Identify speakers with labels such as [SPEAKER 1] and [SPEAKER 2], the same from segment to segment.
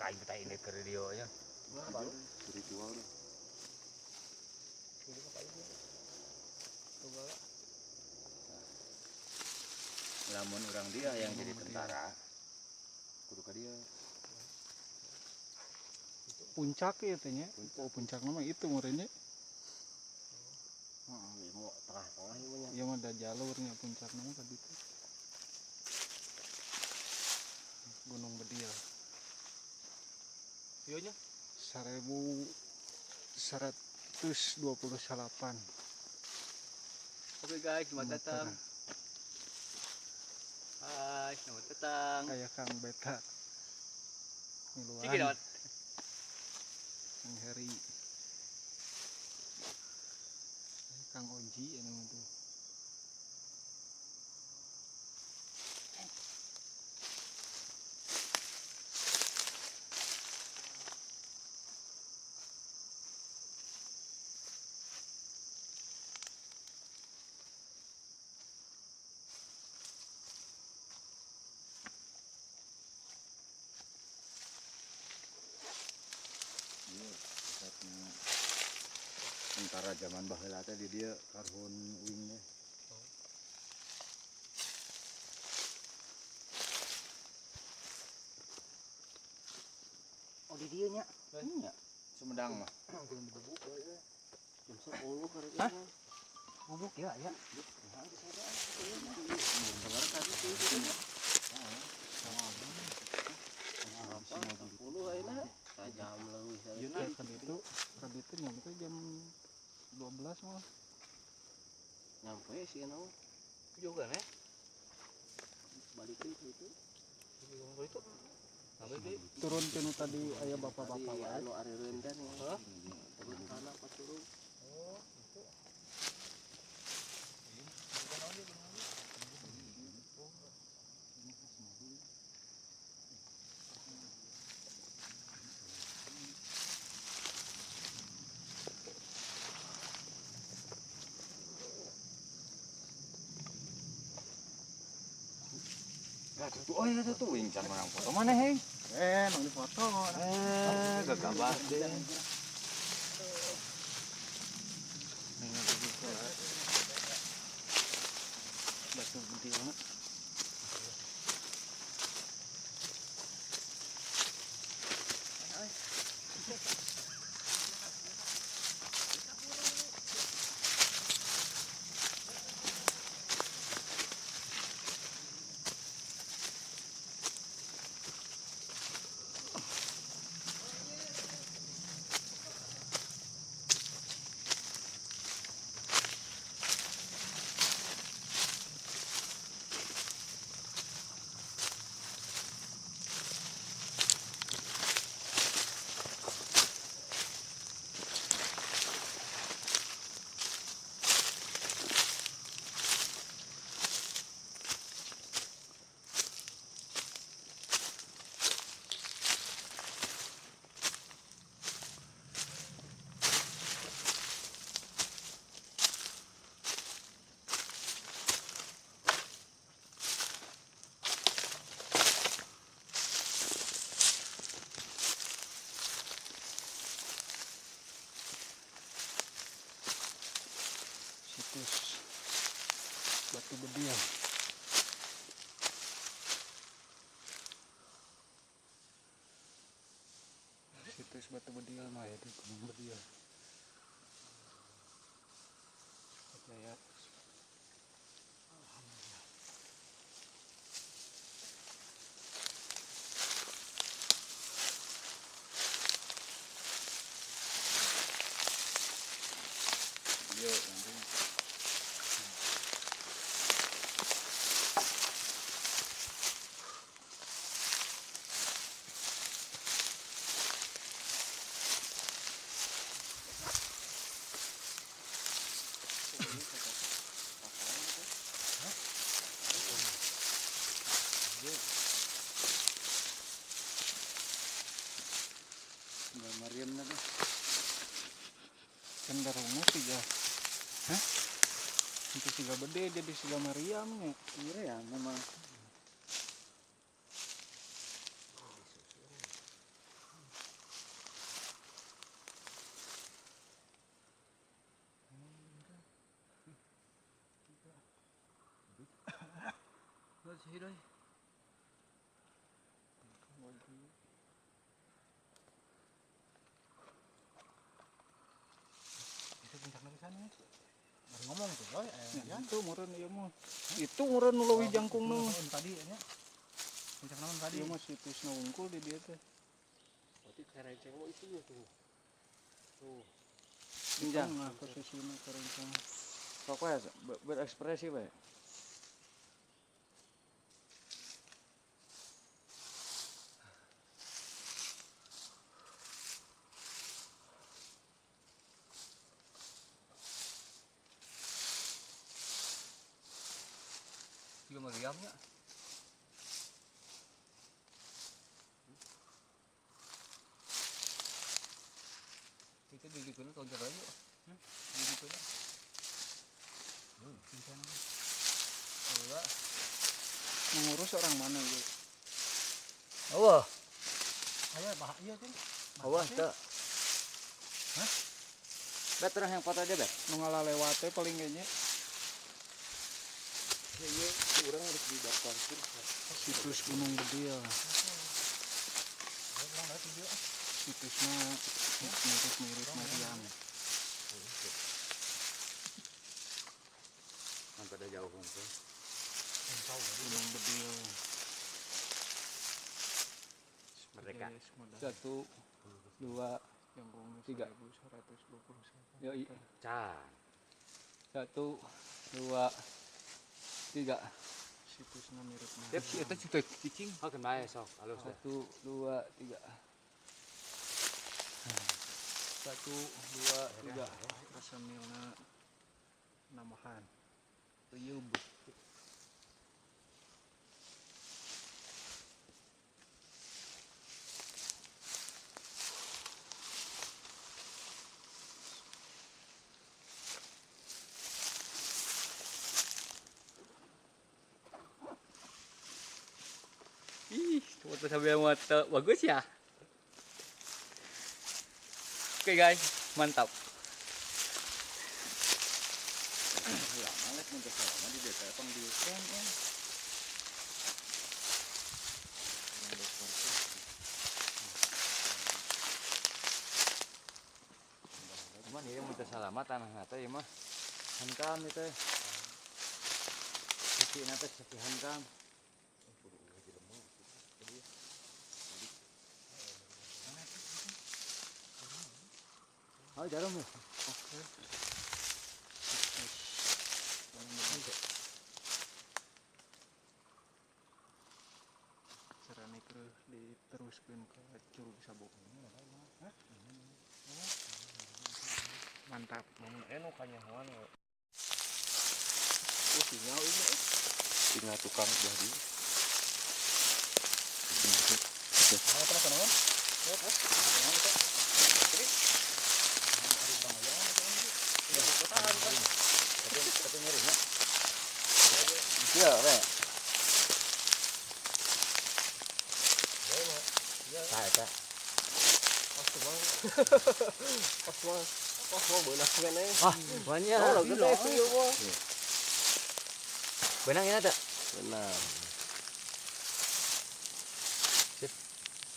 [SPEAKER 1] kain kita ini ke radio nya.
[SPEAKER 2] Ritual. Lamun orang dia yang jadi tentara. Kudu ka dia.
[SPEAKER 3] Puncak ya tanya. Oh puncak nama itu murenya.
[SPEAKER 2] Mau tengah-tengah ieu nya.
[SPEAKER 3] Iya mah ada jalurnya puncak nama tadi itu. Gunung Bedial.
[SPEAKER 1] Ieu nya
[SPEAKER 3] 1128.
[SPEAKER 1] Oke guys, selamat datang. Hai, selamat datang.
[SPEAKER 3] Kayak Kang Beta.
[SPEAKER 1] Cikidot.
[SPEAKER 3] Kang Heri. Kang Oji ini tuh.
[SPEAKER 2] Tentara zaman baheula teh di dieu karhun uing teh.
[SPEAKER 1] Oh di dieu nya.
[SPEAKER 2] Nya Sumedang mah.
[SPEAKER 1] Belum bubuk ya.
[SPEAKER 2] Jam 10 keur
[SPEAKER 1] Hah? Bubuk ya, ya.
[SPEAKER 2] Jam leuwih
[SPEAKER 3] Kan itu nyampe jam 12 mah.
[SPEAKER 2] nyampe sih naon
[SPEAKER 1] Juga nih.
[SPEAKER 2] balik ke itu.
[SPEAKER 1] Itu. Sampai di
[SPEAKER 3] Turun ke tadi aya bapak-bapak wae.
[SPEAKER 2] Anu ari rendan ya.
[SPEAKER 1] Hah?
[SPEAKER 2] Turun kana pas turun.
[SPEAKER 1] Oh, itu.
[SPEAKER 2] Oh iya tuh wincan menang foto mana hei?
[SPEAKER 3] Nang di foto.
[SPEAKER 2] Gagabah deh.
[SPEAKER 3] Batu Bedial. Situs Batu Bedial. Situs Batu Bedial mah ya di Gunung Bedial. Lihat.
[SPEAKER 2] Yo nanti. Mariam na tuh.
[SPEAKER 3] Cenderungnya tiga. Hah? Itu tiga bede jadi tiga Mariamnya.
[SPEAKER 2] Iya ya memang.
[SPEAKER 1] sih doi. Itu puncaknya ke sana. Baru ngomong tuh, boy.
[SPEAKER 3] Ya, itu meureun ieu mah. Itu meureun nu leuwih jangkung nu.
[SPEAKER 1] Tadi nya. Puncak naon tadi?
[SPEAKER 3] Ieu mah situsna wungkul di dieu teh.
[SPEAKER 1] Berarti kerenceng mah itu tuh. Tuh.
[SPEAKER 3] Pinjang nah posisina kerencang.
[SPEAKER 2] Sok we berekspresi we.
[SPEAKER 1] Juga meriamnya. Itu di dikuna tahun terakhir. Di dikuna. Pincang. Enggak.
[SPEAKER 3] Mengurus orang mana gitu?
[SPEAKER 1] Allah. Ayo bahaya kan.
[SPEAKER 2] Awas teh. Hah? Bet terang yang foto aja bet.
[SPEAKER 3] Nu ngalalewat teh paling ge nya.
[SPEAKER 2] Ya ieu urang harus didaftarkeun.
[SPEAKER 3] Situs Gunung Bedil.
[SPEAKER 1] Orang ada video.
[SPEAKER 3] Situsnya mirip-mirip Mariam.
[SPEAKER 2] Kan pada jauh kan tuh.
[SPEAKER 3] Gunung Bedil.
[SPEAKER 2] Merdeka.
[SPEAKER 3] 1, 2, yang 3, 121. Yoi.
[SPEAKER 2] Can.
[SPEAKER 3] 1, 2, 3. Situsnya mirip Mariam.
[SPEAKER 1] Tep si eta cutek cicing.
[SPEAKER 2] Hakeun bae sok, alus deh.
[SPEAKER 3] 1, 2, 3. 1, 2, 3. Personilna namahan. Riub.
[SPEAKER 1] Ih, foto sambil moto bagus ya. Oke guys, mantap.
[SPEAKER 2] Ya, males mun teh sama di DP pang di frame ya. Cuman ieu mun teh salamat tanahna teh ieu mah hankam ieu teh. Cicina teh sapi hankam. Oh, jarum ya.
[SPEAKER 3] Sarana keur diteruskeun ke Curug Sabuk. Mantap.
[SPEAKER 2] Eno kanyahoan we.
[SPEAKER 3] Oh, sinyal ini.
[SPEAKER 2] Tinggal tukang jadi.
[SPEAKER 1] Mana pernah kenalan? Ya, Mas. Kenalan kita. Jadi
[SPEAKER 2] Tapi nyeri ya. Iya, we. Saya teh. Ah, banyak.
[SPEAKER 1] Oh, gede itu ya, Bang.
[SPEAKER 2] Benang ini teh.
[SPEAKER 1] Benar.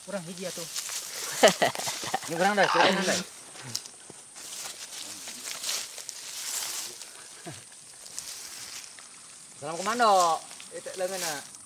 [SPEAKER 1] Kurang hiji atuh.
[SPEAKER 2] Ini benang dah, benang dah. Salam komando. Itu leungeunna.